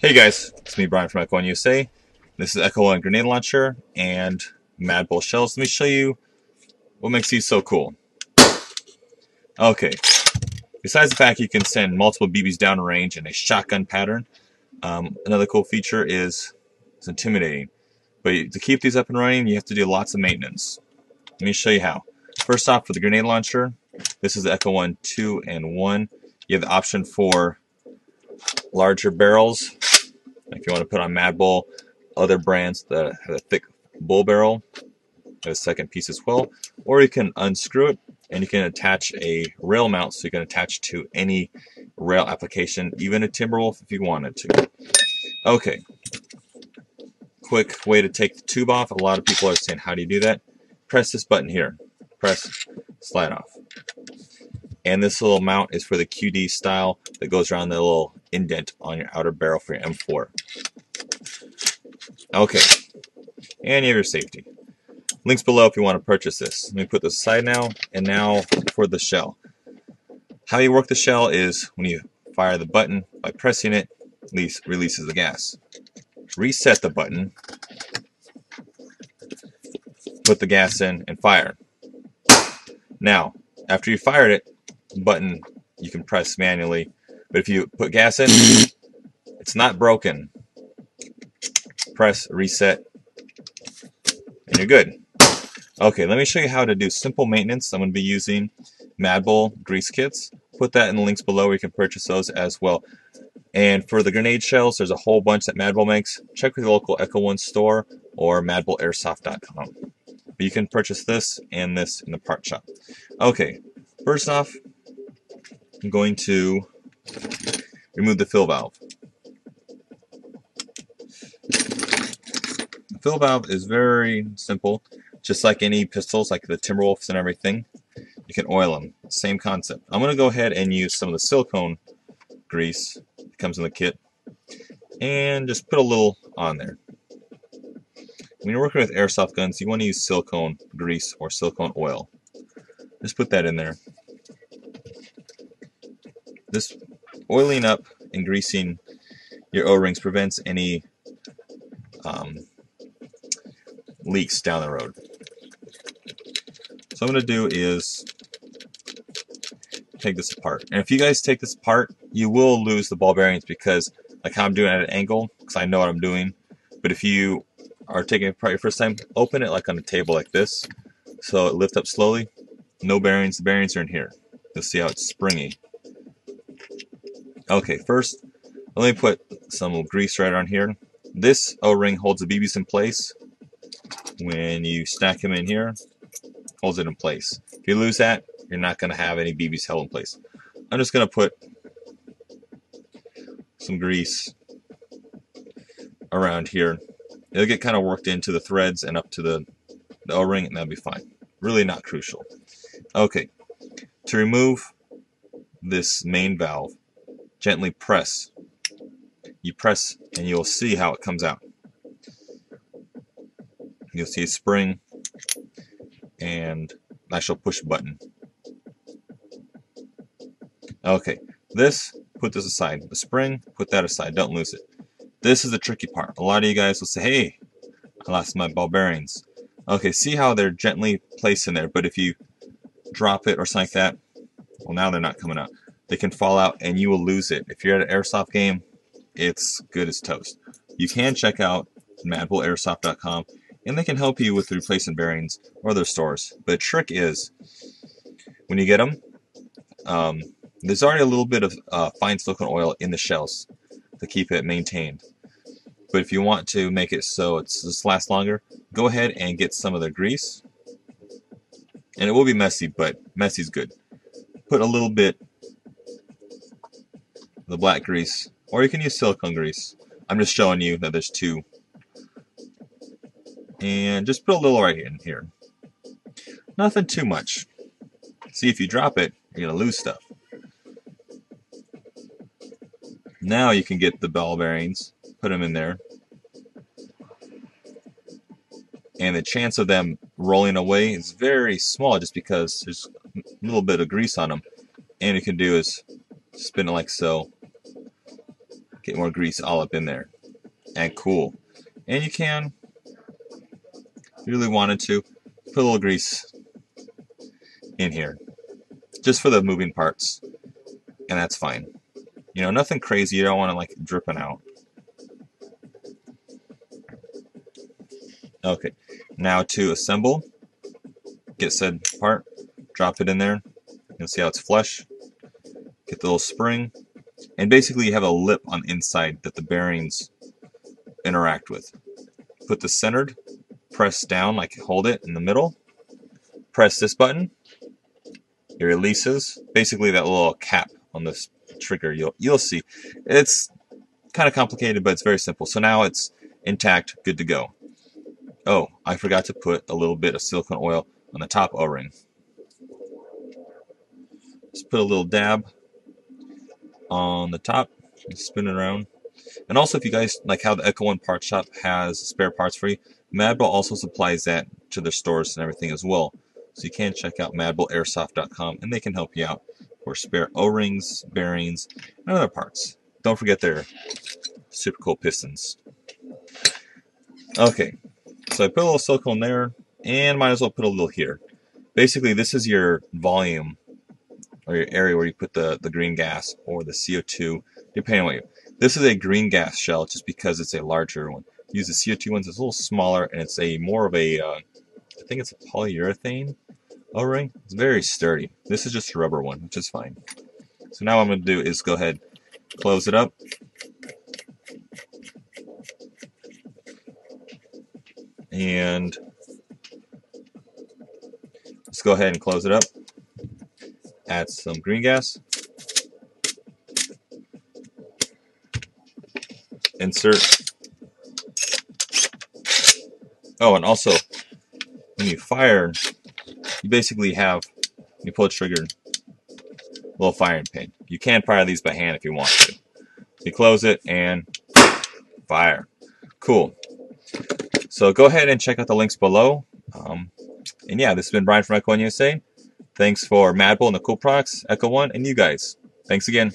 Hey guys, it's me Brian from Echo1 USA. This is Echo1 grenade launcher and MadBull shells. Let me show you what makes these so cool. Okay, besides the fact you can send multiple BBs downrange in a shotgun pattern, another cool feature is it's intimidating. But to keep these up and running, you have to do lots of maintenance. Let me show you how. First off, for the grenade launcher, this is the Echo1 2 and 1. You have the option for larger barrels. If you want to put on MadBull, other brands that have a thick bull barrel, have a second piece as well. Or you can unscrew it and you can attach a rail mount, so you can attach to any rail application, even a Timberwolf if you wanted to. Okay, quick way to take the tube off. A lot of people are saying, how do you do that? Press this button here. Press, slide off. And this little mount is for the QD style that goes around the little indent on your outer barrel for your M4. Okay, and you have your safety. Links below if you want to purchase this. Let me put this aside now, and now for the shell. How you work the shell is when you fire the button, by pressing it, releases the gas. Reset the button, put the gas in, and fire. Now, after you fired it, button you can press manually, but if you put gas in, it's not broken. Press reset and you're good. Okay, let me show you how to do simple maintenance. I'm going to be using MadBull grease kits. Put that in the links below where you can purchase those as well. And for the grenade shells, there's a whole bunch that MadBull makes. Check with your local Echo1 store or MadBullAirsoft.com. But you can purchase this and this in the part shop. Okay, first off, I'm going to remove the fill valve. The fill valve is very simple, just like any pistols, like the Timberwolves and everything. You can oil them, same concept. I'm going to go ahead and use some of the silicone grease that comes in the kit, and just put a little on there. When you're working with airsoft guns, you want to use silicone grease or silicone oil. Just put that in there. This oiling up and greasing your O-rings prevents any leaks down the road. So what I'm going to do is take this apart. And if you guys take this apart, you will lose the ball bearings, because like how I'm doing it at an angle, because I know what I'm doing. But if you are taking it apart your first time, open it like on a table like this, so it lifts up slowly. No bearings. The bearings are in here. You'll see how it's springy. Okay, first let me put some grease right on here. This O-ring holds the BBs in place. When you stack them in here, holds it in place. If you lose that, you're not going to have any BBs held in place. I'm just going to put some grease around here. It'll get kind of worked into the threads and up to the O-ring, and that'll be fine. Really not crucial. Okay, to remove this main valve, gently press. You press and you'll see how it comes out. You'll see a spring and an actual push button. Okay, put this aside. The spring, put that aside. Don't lose it. This is the tricky part. A lot of you guys will say, hey, I lost my ball bearings. Okay, see how they're gently placed in there, but if you drop it or something like that, well, now they're not coming out. They can fall out and you will lose it. If you're at an airsoft game, it's good as toast. You can check out MadBullAirsoft.com, and they can help you with replacing bearings or other stores. But the trick is, when you get them, there's already a little bit of fine silicone oil in the shells to keep it maintained. But if you want to make it so it just lasts longer, go ahead and get some of the grease. And it will be messy, but messy's good. Put a little bit of the black grease, or you can use silicone grease. I'm just showing you that there's two. And just put a little right in here. Nothing too much. See, if you drop it, you're going to lose stuff. Now you can get the ball bearings, put them in there. And the chance of them rolling away is very small, just because there's a little bit of grease on them. And you can do is spin it like so. get more grease all up in there. And cool. And you can, if you really wanted to, put a little grease in here, just for the moving parts, and that's fine. You know, nothing crazy. You don't want to like dripping out. Okay, now to assemble, get said part, drop it in there. You'll see how it's flush. Get the little spring, and basically you have a lip on the inside that the bearings interact with. Put this centered, press down, like hold it in the middle, press this button, it releases. Basically that little cap on this trigger, you'll see. It's kind of complicated, but it's very simple. So now it's intact, good to go. Oh, I forgot to put a little bit of silicone oil on the top O-ring. Just put a little dab on the top and spin it around. And also, if you guys like how the Echo1 Part Shop has spare parts for you, MadBull also supplies that to their stores and everything as well. So you can check out MadBullAirsoft.com and they can help you out for spare O-rings, bearings, and other parts. Don't forget their super cool pistons. Okay, so I put a little silicone there, and might as well put a little here. Basically, this is your volume, or your area where you put the green gas or the CO2, depending on what you. This is a green gas shell just because it's a larger one. Use the CO2 ones, it's a little smaller, and it's a more of a, I think it's a polyurethane O-ring. It's very sturdy. This is just a rubber one, which is fine. So now what I'm going to do is go ahead, close it up. And let's go ahead and close it up. Add some green gas. Insert. Oh, and also, when you fire, you basically have, you pull the trigger, a little firing pin. You can fire these by hand if you want to. You close it and fire. Cool. So go ahead and check out the links below. And yeah, this has been Brian from Echo1 USA. Thanks for MadBull and the cool products, Echo1, and you guys. Thanks again.